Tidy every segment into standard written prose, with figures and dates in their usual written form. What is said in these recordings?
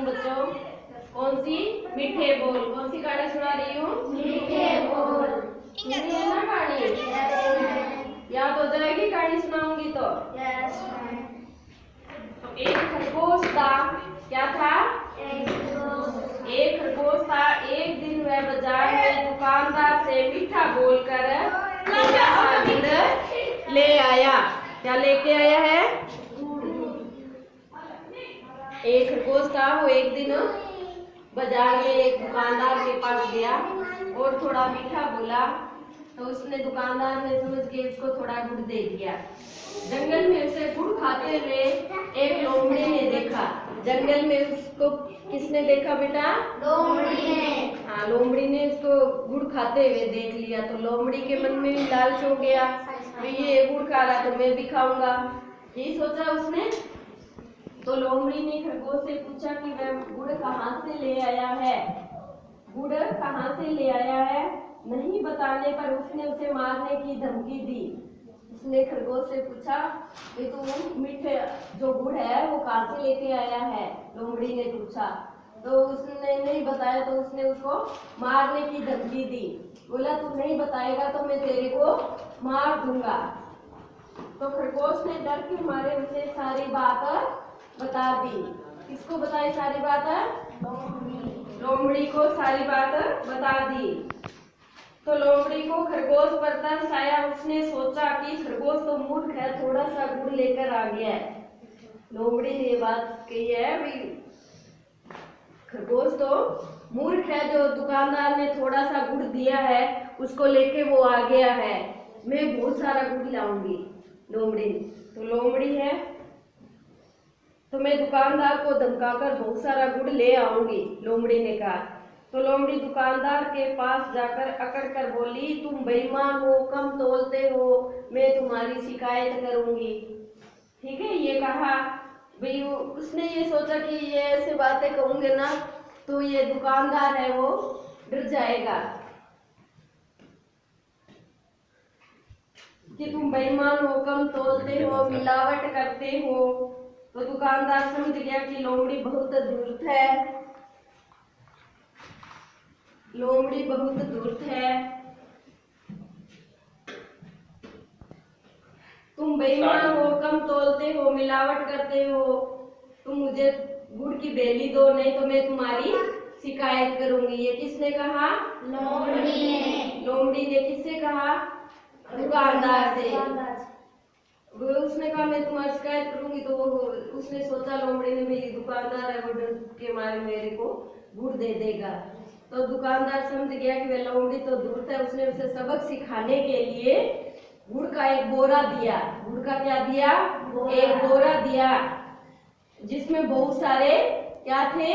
बच्चों? कौन सी? मीठे बोल। कौन सी कहानी सुना रही हूँ? मीठे बोल। सुनी है ना कहानी? याद हो जाएगी कहानी सुनाऊंगी तो? Yes ma'am. तो एक खरगोश था। क्या था? एक खरगोश था। एक दिन वह बाजार में दुकानदार से मीठा बोलकर थोड़ा सा गुड़ ले आया। क्या लेके आया है? एक खरगोश था, वो एक दिन बाजार में एक दुकानदार के पास गया और थोड़ा मीठा बोला। तो उसने दुकानदार ने समझ के उसको थोड़ा गुड़ दे दिया। जंगल में उसे गुड़ खाते हुए एक लोमड़ी ने देखा। जंगल में उसको किसने देखा बेटा? लोमड़ी ने। हाँ, लोमड़ी ने उसको गुड़ खाते हुए देख लिया। तो लोमड़ी के मन में भी लालच हो गया, भाई ये गुड़ खा रहा तो मैं भी खाऊंगा, यही सोचा उसने। तो लोमड़ी ने खरगोश से पूछा कि वह गुड़ कहाँ से ले आया है? गुड़ कहाँ से ले आया है? नहीं बताने पर उसने उसे मारने की धमकी दी। उसने खरगोश से पूछा कि तू मीठे जो गुड़ है वो कहाँ से लेके आया है? लोमड़ी ने पूछा। तो उसने नहीं बताया तो उसने उसको मारने की धमकी दी। बोला तू नहीं बताएगा तो मैं तेरे को मार दूंगा। तो खरगोश ने डर के मारे उसे सारी बात बता दी। किसको बताई सारी बात? लोमड़ी को सारी बात बता दी। तो लोमड़ी को खरगोश पर तरस आया। उसने सोचा कि खरगोश तो मूर्ख है, थोड़ा सा गुड़ लेकर आ गया है। लोमड़ी ने ये बात कही है भी खरगोश तो मूर्ख है, जो दुकानदार ने थोड़ा सा गुड़ दिया है उसको लेके वो आ गया है, मैं बहुत सारा गुड़ लाऊंगी। लोमड़ी तो लोमड़ी है तो मैं दुकानदार को धमकाकर बहुत सारा गुड़ ले आऊंगी, लोमड़ी ने कहा। तो लोमड़ी दुकानदार के पास जाकर अकड़ कर बोली, तुम बेईमान हो, कम तोलते हो, मैं तुम्हारी शिकायत करूंगी। ठीक है, ये कहा भाई। उसने ये सोचा कि ये ऐसे बातें कहूंगे ना तो ये दुकानदार है वो डर जाएगा कि तुम बेईमान हो, कम तोलते हो, मिलावट करते हो। तो दुकानदार समझ गया कि लोमड़ी बहुत धूर्त है, लोमड़ी बहुत धूर्त है। तुम बेईमान हो, कम तोलते हो, मिलावट करते हो, तुम मुझे गुड़ की बेली दो नहीं तो मैं तुम्हारी शिकायत करूंगी। ये किसने कहा? लोमड़ी ने। लोमड़ी ने किससे कहा? दुकानदार से। वो उसने कहा मैं तुम्हारी शिकायत करूंगी। तो वो उसने सोचा लोमड़ी ने मेरी दुकानदार है वो डर के मारे मेरे को गुड़ दे देगा। तो दुकानदार समझ गया कि वह लोमड़ी तो धूर्त है। उसने उसे सबक सिखाने के लिए गुड़ का एक बोरा दिया। गुड़ का क्या दिया? एक बोरा दिया जिसमें बहुत सारे क्या थे?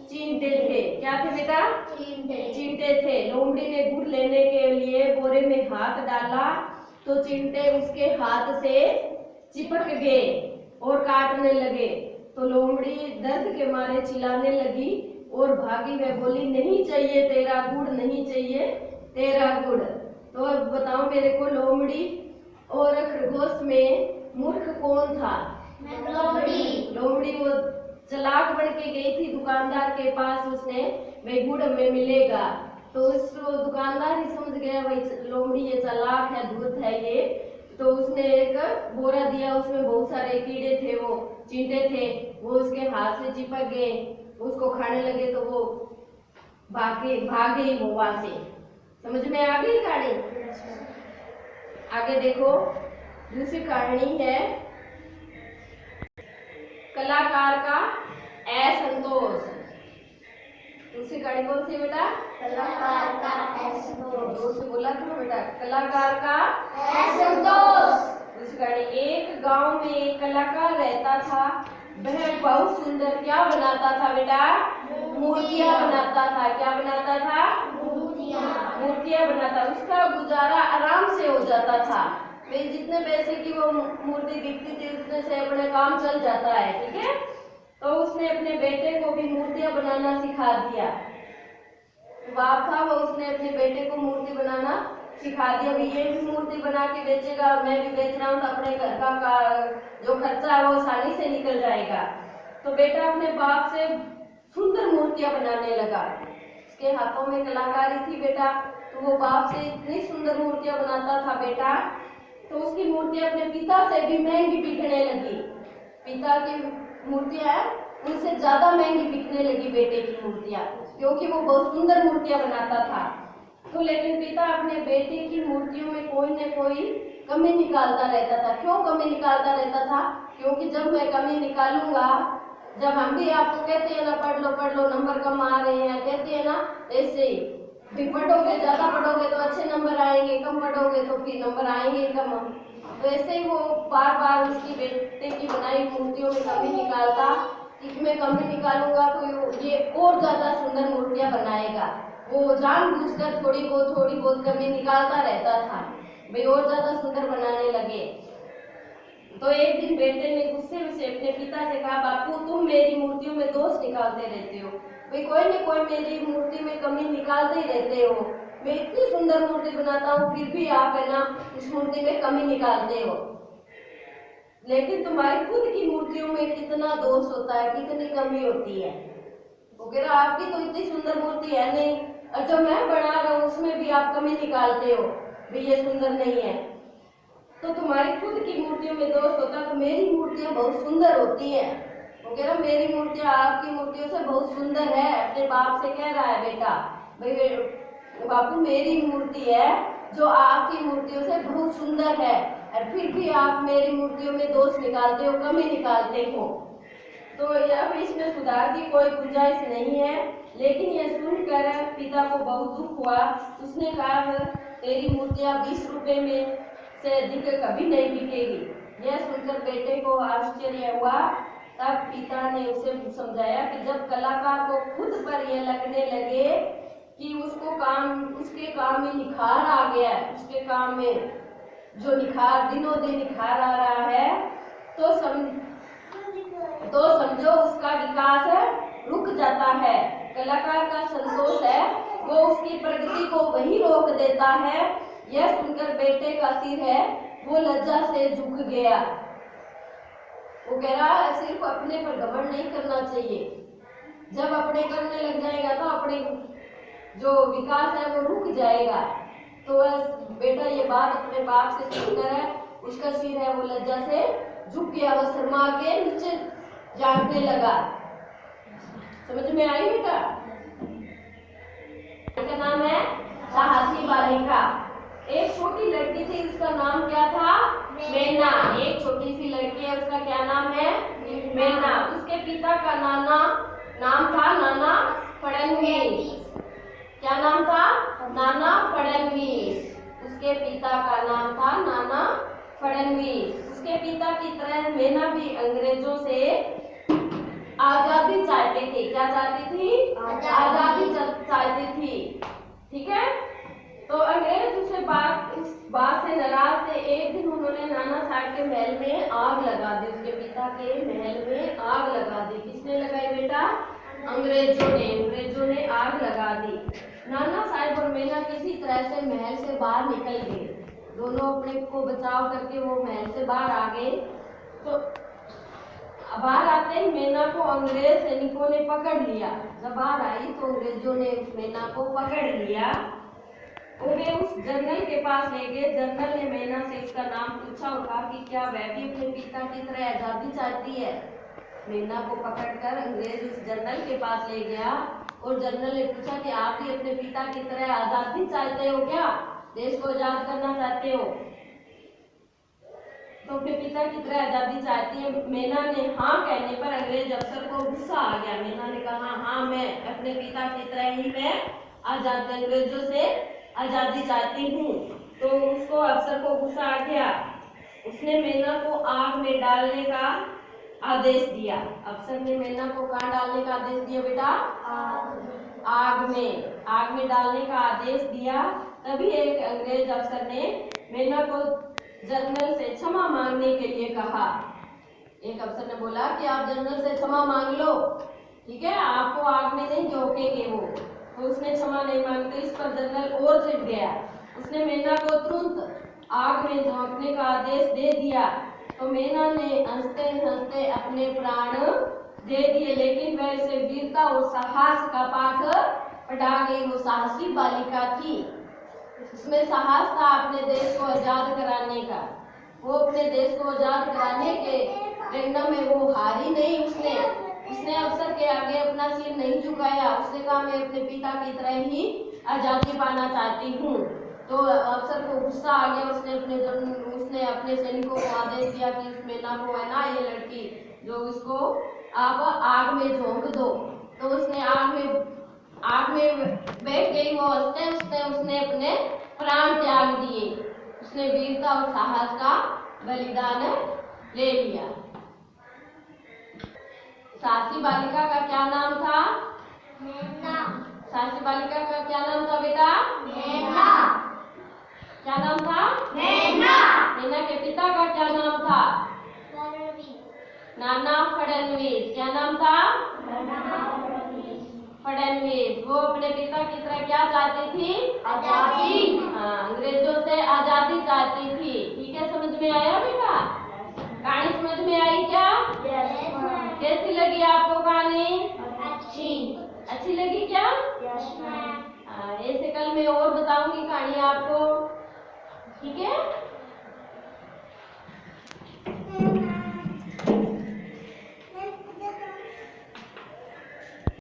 चींटे थे। क्या थे बेटा? चींटे थे। लोमड़ी ने गुड़ लेने के लिए बोरे में हाथ डाला तो चींटे उसके हाथ से चिपक गए और काटने लगे। तो लोमड़ी दर्द के मारे चिल्लाने लगी और भागी। वह बोली, नहीं चाहिए तेरा गुड़, नहीं चाहिए तेरा गुड़। तो अब बताओ मेरे को, लोमड़ी और खरगोश में मूर्ख कौन था? लोमड़ी। लोमड़ी वो चालाक बन के गई थी दुकानदार के पास, उसने भाई गुड़ में मिलेगा। तो उस दुकानदार ही समझ गया भाई लोमड़ी ये चालाक है, धूर्त है ये। तो उसने एक बोरा दिया, उसमें बहुत सारे कीड़े थे, वो चींटे थे, वो उसके हाथ से चिपक गए, उसको खाने लगे। तो वो भाग गई वो वहां से। समझ में आ गई कहानी? आगे देखो, दूसरी कहानी है कलाकार का असंतोष। दूसरी कहानी कौन सी बेटा? कलाकार का असंतोष। जोर से बोला करो बेटा, कलाकार का असंतोष। दूसरी कहानी, एक गांव में एक कलाकार रहता था। वह बहुत सुंदर क्या बनाता था बेटा? मूर्तियां बनाता था। क्या बनाता था? मूर्तियां बनाता। उसका गुजारा आराम से हो जाता था। वे जितने पैसे की वो मूर्ति बिकती थी उतने से अपने काम चल जाता है। ठीक है, तो उसने अपने बेटे को भी मूर्तियां बनाना सिखा दिया। बाप था वो, उसने अपने बेटे को मूर्ति बनाना सिखा दिया। भी ये भी मूर्ति बना के बेचेगा, मैं भी बेच रहा हूँ, तो अपने घर का जो खर्चा है वो आसानी से निकल जाएगा। तो बेटा अपने बाप से मूर्तियां बनाने लगा। उसके हाथों में कलाकारी थी बेटा, तो वो बाप से इतनी सुंदर मूर्तियां बनाता था बेटा, तो उसकी मूर्तियां अपने पिता से भी महंगी बिकने लगी। पिता की मूर्तियां उनसे ज्यादा महंगी बिकने लगी बेटे की मूर्तियां, क्योंकि वो बहुत सुंदर मूर्तियां बनाता था। तो लेकिन पिता अपने बेटे की मूर्तियों में कोई न कोई कमी निकालता रहता था। क्यों कमी निकालता रहता था? क्योंकि जब मैं कमी निकालूंगा, जब हम भी आपको कहते हैं ना पढ़ लो नंबर कम आ रहे हैं, कहते हैं ना, ऐसे ही भी पढ़ोगे, ज्यादा पढ़ोगे तो अच्छे नंबर आएंगे, कम पढ़ोगे तो फिर नंबर आएंगे कम। तो ऐसे ही वो बार बार उसकी बेटे की बनाई मूर्तियों में कमी निकालता कि मैं कमी निकालूंगा तो ये और ज्यादा सुंदर मूर्तियां बनाएगा। वो जानबूझकर थोड़ी बहुत कमी निकालता रहता था, भाई और ज्यादा सुंदर बनाने लगे। तो एक दिन बेटे ने गुस्से से अपने पिता से कहा, बापू तुम मेरी मूर्तियों में दोष निकालते रहते हो, भाई कोई न कोई मेरी मूर्ति में कमी निकालते ही रहते हो। मैं इतनी सुंदर मूर्ति बनाता हूँ फिर भी आप है ना इस मूर्ति में कमी निकालते हो। लेकिन तुम्हारी खुद की मूर्तियों में कितना दोष होता है, कितनी कमी होती है। वो कह रहा आपकी तो इतनी सुंदर मूर्ति है नहीं, और जो मैं बना रहा हूँ उसमें भी आप कमी निकालते हो, भाई ये सुंदर नहीं है। तो तुम्हारी खुद की मूर्तियों में दोष होता, तो मेरी मूर्तियां बहुत सुंदर होती है। वो कह रहा मेरी मूर्तियां आपकी मूर्तियों से बहुत सुंदर है। अपने बाप से कह रहा है बेटा, भाई बापू मेरी मूर्ति है जो आपकी मूर्तियों से बहुत सुंदर है, और फिर भी आप मेरी मूर्तियों में दोष निकालते हो, कमी निकालते हो। तो अब इसमें सुधार की कोई गुंजाइश नहीं है। लेकिन यह सुनकर पिता को बहुत दुख हुआ। उसने कहा तेरी मूर्तियां 20 रुपए में से अधिक कभी नहीं बिकेगी। यह सुनकर बेटे को आश्चर्य हुआ। तब पिता ने उसे समझाया कि जब कलाकार को खुद पर यह लगने लगे कि उसके काम में निखार आ गया है, उसके काम में जो निखार दिनों दिन निखार आ रहा है, तो समझो उसका विकास रुक जाता है। कलाकार का संतोष है वो उसकी प्रगति को वही रोक देता है। यह सुनकर बेटे का सिर है वो लज्जा से झुक गया। वो कह रहा है सिर्फ अपने पर घमंड नहीं करना चाहिए। जब अपने करने लग जाएगा तो अपने जो विकास है वो रुक जाएगा। तो बेटा ये बात अपने बाप से सुनकर है उसका सिर है वो लज्जा से झुक गया, वो शर्मा के नीचे झांकने लगा। समझ में आई बेटा? इसका नाम है साहसी बालिका। एक छोटी लड़की थी, उसका नाम क्या था? मैना। एक छोटी सी लड़की है, उसका क्या नाम है? मैना। उसके पिता का नाम था नाना फडणवीस। क्या नाम था? नाना फडणवीस। उसके पिता का नाम था नाना फडणवीस। उसके पिता की तरह मैना भी अंग्रेजों से आजादी चाहते थे। क्या चाहती थी? आजादी चाहती थी। ठीक है। तो अंग्रेज उसे इस बात से नाराज थे। एक दिन उन्होंने नाना साहब के महल में आग लगा दी। उसके पिता के महल में आग लगा दी। किसने लगाई बेटा? अंग्रेजों ने आग लगा दी। नाना साहब और मैना किसी तरह से महल से बाहर निकल गए। दोनों अपने को बचाव करके वो महल से बाहर आ गए। तो बाहर आते ही मैना को अंग्रेज सैनिकों ने पकड़ लिया। जब बाहर आई तो अंग्रेजों ने उस मैना को पकड़ लिया। वे उस जनरल के पास ले गए। जनरल ने मैना से उसका नाम पूछा और कहा कि क्या वह भी अपने पिता की तरह आजादी चाहती है। मैना को पकड़कर अंग्रेज उस जनरल के पास ले गया और जनरल ने पूछा कि आप भी अपने पिता की तरह आजादी चाहते हो क्या? देश को आजाद करना चाहते हो? तो अपने पिता की तरह आजादी चाहती है। मैना ने हाँ कहने पर अंग्रेज अफसर को गुस्सा आ गया। मैना ने कहा हाँ मैं अपने पिता की तरह ही मैं अंग्रेजों से आजादी चाहती हूँ। तो उसको अफसर को गुस्सा आ गया। उसने मैना को आग में डालने का आदेश दिया। अफसर ने मैना को कहाँ डालने का आदेश दिया बेटा? आग में डालने का आदेश दिया। तभी एक अंग्रेज अफसर ने मैना को जनरल से क्षमा मांगने के लिए कहा। एक अफसर ने बोला कि आप जनरल से क्षमा मांग लो, ठीक है, आपको आग में नहीं झोंकेंगे वो। तो उसने क्षमा नहीं मांगते। इस पर जनरल और चिढ़ गया। उसने मैना को तुरंत आग में झोंकने का आदेश दे दिया। तो मैना ने हंसते हंसते अपने प्राण दे दिए, लेकिन वह इसे वीर वीरता और साहस का पाठ पढ़ा गई। वो साहसी बालिका थी, उसमें साहस था अपने देश को आजाद कराने का। वो अपने देश को आजाद कराने के प्रेरणा में वो हारी नहीं। उसने अवसर के आगे अपना सिर नहीं झुकाया। उसने कहा मैं अपने पिता की तरह ही आजादी पाना चाहती हूँ। तो अफसर को गुस्सा आ गया। उसने अपने सैनिकों को आदेश दिया कि उसमें ना वो है ना ये लड़की जो इसको आप आग में झोंक दो। तो उसने आग में बैठ गई। वो उसने अपने प्राण त्याग दिए। उसने वीरता और साहस का बलिदान ले लिया। साहसी बालिका का क्या नाम था? मेघना। साहसी बालिका का क्या नाम था बेटा? मेघना। क्या नाम था? मेघना। मेघना के पिता का क्या नाम था? फडणवीस। नाना फडणवीस। क्या नाम था? फडणवीस। वो अपने पिता की तरह क्या चाहती थी? आजादी। हाँ, अंग्रेजों से आजादी चाहती थी। ठीक है, समझ में आया बेटा? कहानी समझ में आई क्या? कैसी लगी आपको कहानी? अच्छी लगी क्या? ऐसे कल मैं और बताऊंगी कहानी आपको। ठीक है।